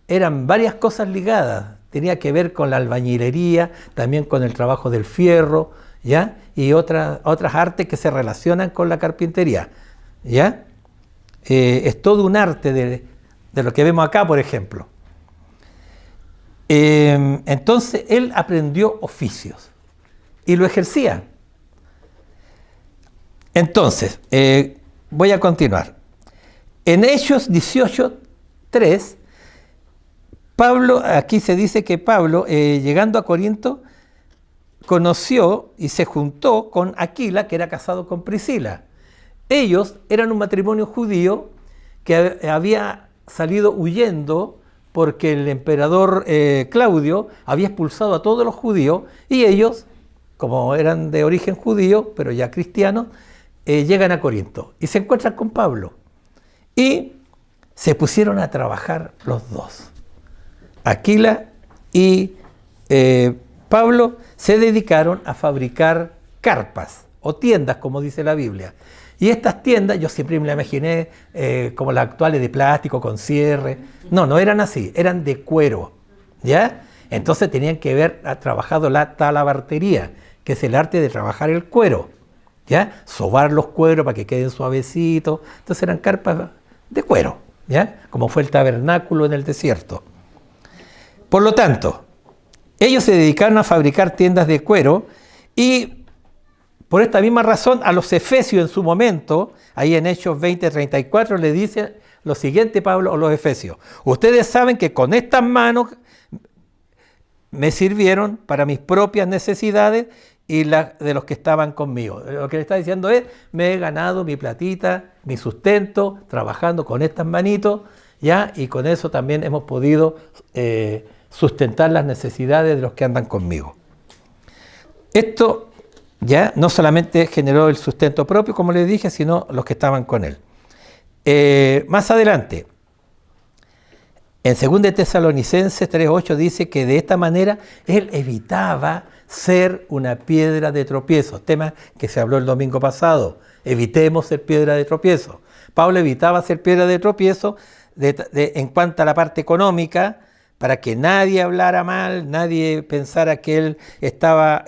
Eran varias cosas ligadas. Tenía que ver con la albañilería, también con el trabajo del fierro, ¿ya? Y otras artes que se relacionan con la carpintería, ¿ya? Es todo un arte de lo que vemos acá, por ejemplo. Entonces, él aprendió oficios y lo ejercía. Entonces, voy a continuar. En Hechos 18:3, Pablo, aquí se dice que Pablo, llegando a Corinto, conoció y se juntó con Aquila, que era casado con Priscila. Ellos eran un matrimonio judío que había salido huyendo porque el emperador Claudio había expulsado a todos los judíos, y ellos, como eran de origen judío, pero ya cristianos, llegan a Corinto y se encuentran con Pablo. Y se pusieron a trabajar los dos. Aquila y Pablo se dedicaron a fabricar carpas o tiendas, como dice la Biblia. Y estas tiendas, yo siempre me las imaginé como las actuales, de plástico, con cierre. No eran así, eran de cuero, ¿ya? Entonces tenían que haber trabajado la talabartería, que es el arte de trabajar el cuero, ¿ya? Sobar los cueros para que queden suavecitos. Entonces eran carpas de cuero, ¿ya? Como fue el tabernáculo en el desierto. Por lo tanto, ellos se dedicaron a fabricar tiendas de cuero, y por esta misma razón a los efesios en su momento, ahí en Hechos 20:34, le dice lo siguiente Pablo a los efesios: ustedes saben que con estas manos me sirvieron para mis propias necesidades y las de los que estaban conmigo. Lo que le está diciendo es: me he ganado mi platita, mi sustento, trabajando con estas manitos, ¿ya? Y con eso también hemos podido sustentar las necesidades de los que andan conmigo. Esto ya no solamente generó el sustento propio, como les dije, sino los que estaban con él. Más adelante, en 2 Tesalonicenses 3:8 dice que de esta manera él evitaba ser una piedra de tropiezo, tema que se habló el domingo pasado. Evitemos ser piedra de tropiezo. Pablo evitaba ser piedra de tropiezo en cuanto a la parte económica, para que nadie hablara mal, nadie pensara que él estaba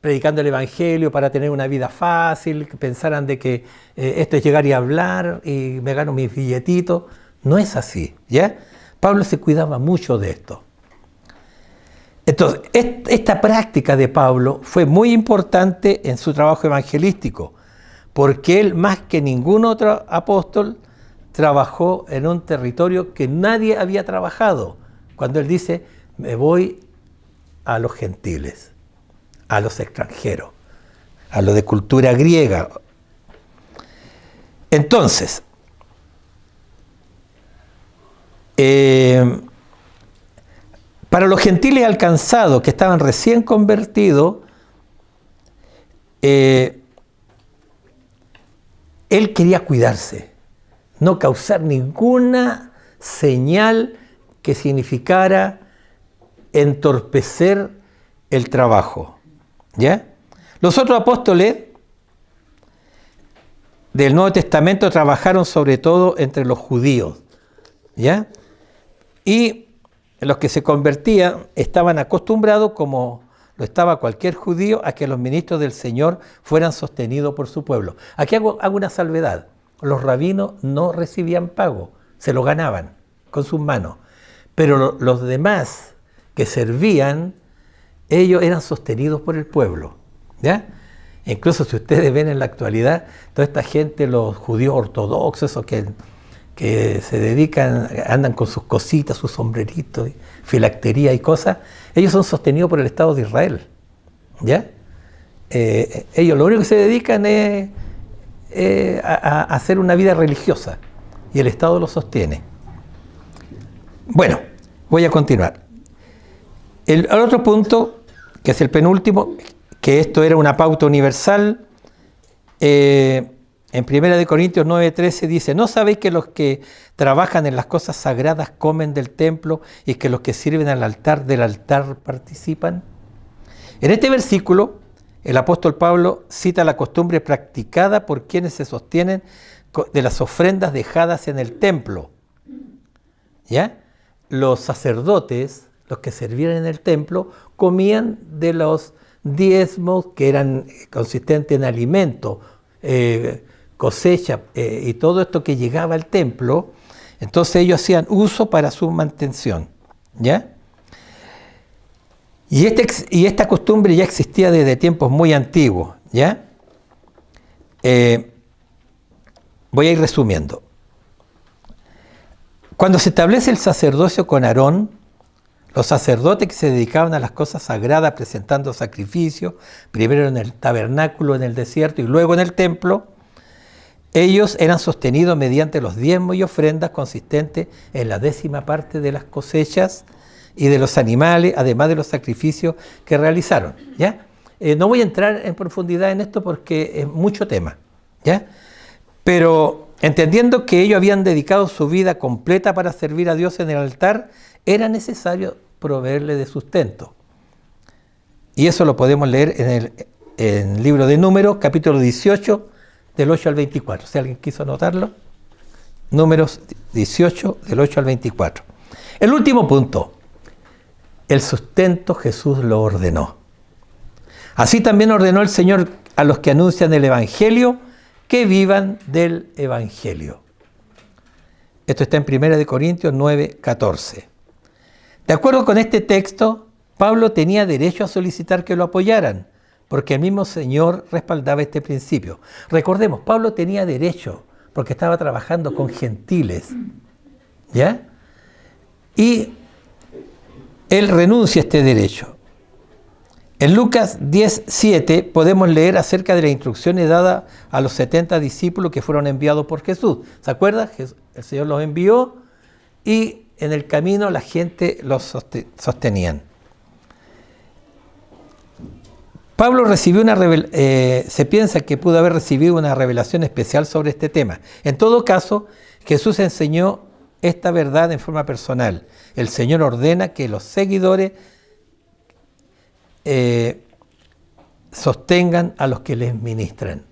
predicando el evangelio para tener una vida fácil, que pensaran de que esto es llegar y hablar y me gano mis billetitos. No es así, ¿ya? Pablo se cuidaba mucho de esto. Entonces, esta práctica de Pablo fue muy importante en su trabajo evangelístico, porque él, más que ningún otro apóstol, trabajó en un territorio que nadie había trabajado. Cuando él dice: me voy a los gentiles, a los extranjeros, a los de cultura griega. Entonces, para los gentiles alcanzados que estaban recién convertidos, él quería cuidarse, no causar ninguna señal que significara entorpecer el trabajo, ¿ya? Los otros apóstoles del Nuevo Testamento trabajaron sobre todo entre los judíos, ¿ya? Y los que se convertían estaban acostumbrados, como lo estaba cualquier judío, a que los ministros del Señor fueran sostenidos por su pueblo. Aquí hago una salvedad: los rabinos no recibían pago, se lo ganaban con sus manos, pero los demás que servían, ellos eran sostenidos por el pueblo, ¿ya? Incluso si ustedes ven en la actualidad, toda esta gente, los judíos ortodoxos, esos que se dedican, andan con sus cositas, sus sombreritos, filactería y cosas, ellos son sostenidos por el Estado de Israel, ¿ya? Ellos lo único que se dedican es a hacer una vida religiosa, y el Estado los sostiene. Bueno, voy a continuar. El otro punto, que es el penúltimo, que esto era una pauta universal, en 1 Corintios 9:13 dice: ¿no sabéis que los que trabajan en las cosas sagradas comen del templo, y que los que sirven al altar del altar participan? En este versículo, el apóstol Pablo cita la costumbre practicada por quienes se sostienen de las ofrendas dejadas en el templo, ¿ya? Los sacerdotes, los que servían en el templo, comían de los diezmos que eran consistentes en alimento, cosecha y todo esto que llegaba al templo. Entonces ellos hacían uso para su mantención, ¿ya? Y esta costumbre ya existía desde tiempos muy antiguos, ¿ya? Voy a ir resumiendo. Cuando se establece el sacerdocio con Aarón, Los sacerdotes que se dedicaban a las cosas sagradas presentando sacrificios, primero en el tabernáculo en el desierto y luego en el templo, ellos eran sostenidos mediante los diezmos y ofrendas consistentes en la 10ª parte de las cosechas y de los animales, además de los sacrificios que realizaron, ¿ya? No voy a entrar en profundidad en esto porque es mucho tema, ¿ya? Pero entendiendo que ellos habían dedicado su vida completa para servir a Dios en el altar, era necesario proveerle de sustento. Y eso lo podemos leer en el libro de Números, capítulo 18, del 8 al 24. Si alguien quiso anotarlo, Números 18, del 8 al 24. El último punto, el sustento Jesús lo ordenó. Así también ordenó el Señor a los que anuncian el Evangelio que vivan del Evangelio. Esto está en 1 Corintios 9, 14. De acuerdo con este texto, Pablo tenía derecho a solicitar que lo apoyaran, porque el mismo Señor respaldaba este principio. Recordemos, Pablo tenía derecho, porque estaba trabajando con gentiles, ¿ya? Y él renuncia a este derecho. En Lucas 10:7 podemos leer acerca de las instrucciones dadas a los 70 discípulos que fueron enviados por Jesús. ¿Se acuerdan? El Señor los envió y en el camino la gente los sostenían. Pablo recibió se piensa que pudo haber recibido una revelación especial sobre este tema. En todo caso, Jesús enseñó esta verdad en forma personal. El Señor ordena que los seguidores sostengan a los que les ministran.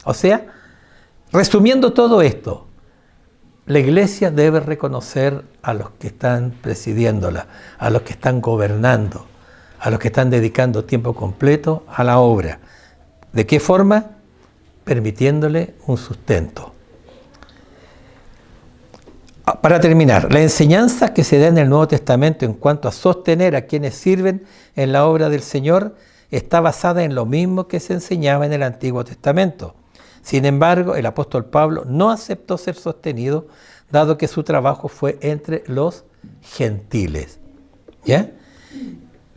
O sea, resumiendo todo esto, la iglesia debe reconocer a los que están presidiéndola, a los que están gobernando, a los que están dedicando tiempo completo a la obra. ¿De qué forma? Permitiéndole un sustento. Para terminar, la enseñanza que se da en el Nuevo Testamento en cuanto a sostener a quienes sirven en la obra del Señor está basada en lo mismo que se enseñaba en el Antiguo Testamento. Sin embargo, el apóstol Pablo no aceptó ser sostenido, dado que su trabajo fue entre los gentiles, ¿ya?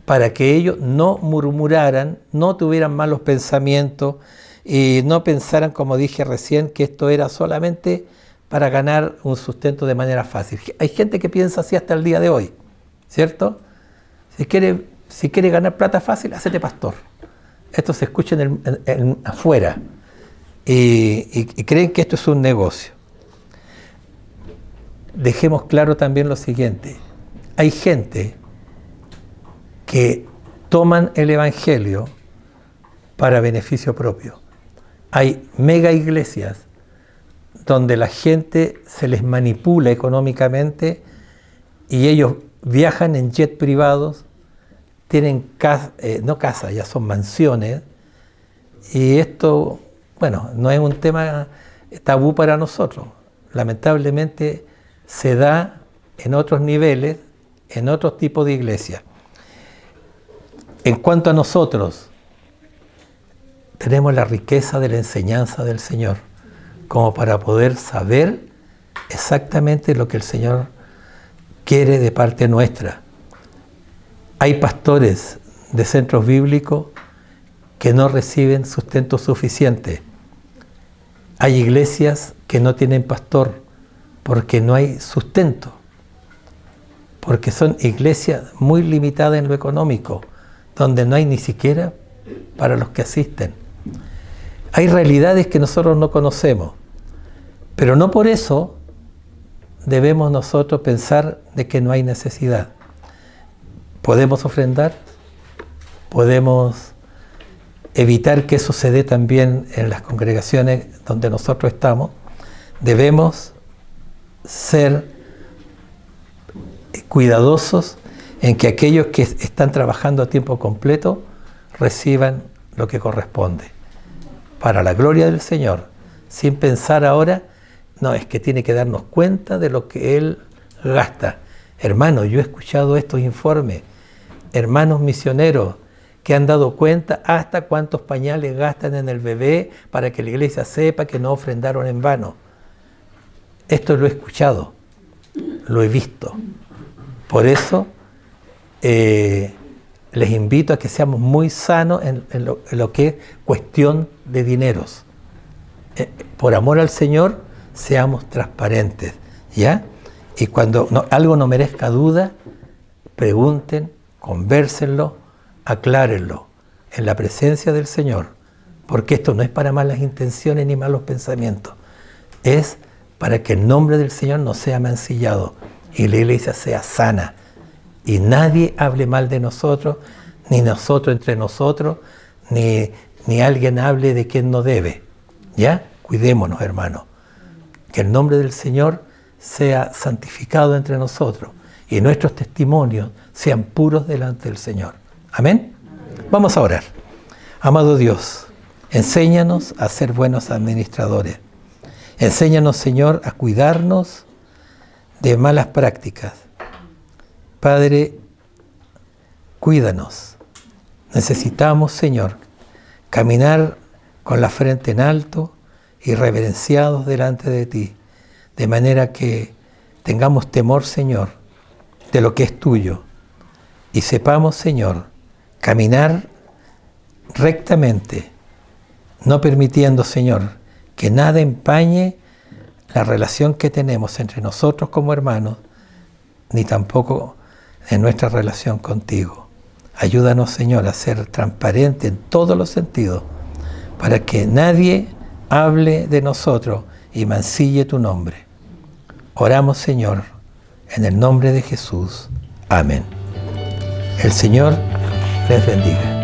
Para que ellos no murmuraran, no tuvieran malos pensamientos y no pensaran, como dije recién, que esto era solamente para ganar un sustento de manera fácil. Hay gente que piensa así hasta el día de hoy, ¿cierto? Si quiere ganar plata fácil, hácete pastor. Esto se escucha afuera y creen que esto es un negocio. Dejemos claro también lo siguiente. Hay gente que toman el Evangelio para beneficio propio. Hay mega iglesias donde la gente se les manipula económicamente y ellos viajan en jet privados, tienen no casas, ya son mansiones, y esto, bueno, no es un tema tabú para nosotros. Lamentablemente se da en otros niveles, en otros tipos de iglesias. En cuanto a nosotros, tenemos la riqueza de la enseñanza del Señor, como para poder saber exactamente lo que el Señor quiere de parte nuestra. Hay pastores de centros bíblicos que no reciben sustento suficiente. Hay iglesias que no tienen pastor porque no hay sustento, porque son iglesias muy limitadas en lo económico, donde no hay ni siquiera para los que asisten. Hay realidades que nosotros no conocemos, pero no por eso debemos nosotros pensar de que no hay necesidad. Podemos ofrendar, podemos evitar que eso se dé también en las congregaciones donde nosotros estamos. Debemos ser cuidadosos en que aquellos que están trabajando a tiempo completo reciban lo que corresponde, para la gloria del Señor, sin pensar ahora, no, es que tiene que darnos cuenta de lo que Él gasta. Hermano, yo he escuchado estos informes, hermanos misioneros que han dado cuenta hasta cuántos pañales gastan en el bebé para que la iglesia sepa que no ofrendaron en vano. Esto lo he escuchado, lo he visto. Por eso les invito a que seamos muy sanos en lo que es cuestión de dineros. Por amor al Señor, seamos transparentes, ¿ya? Y cuando algo no merezca duda, pregunten, convérsenlo, aclárenlo en la presencia del Señor, porque esto no es para malas intenciones ni malos pensamientos, es para que el nombre del Señor no sea mancillado y la iglesia sea sana y nadie hable mal de nosotros, ni nosotros entre nosotros, ni alguien hable de quien no debe. ¿Ya? Cuidémonos, hermanos. Que el nombre del Señor sea santificado entre nosotros y nuestros testimonios sean puros delante del Señor. ¿Amén? Vamos a orar. Amado Dios, enséñanos a ser buenos administradores. Enséñanos, Señor, a cuidarnos de malas prácticas. Padre, cuídanos. Necesitamos, Señor, caminar con la frente en alto y reverenciados delante de ti, de manera que tengamos temor, Señor, de lo que es tuyo y sepamos, Señor, caminar rectamente, no permitiendo, Señor, que nada empañe la relación que tenemos entre nosotros como hermanos, ni tampoco en nuestra relación contigo. Ayúdanos, Señor, a ser transparente en todos los sentidos, para que nadie hable de nosotros y mancille tu nombre. Oramos, Señor, en el nombre de Jesús. Amén. El Señor les bendiga.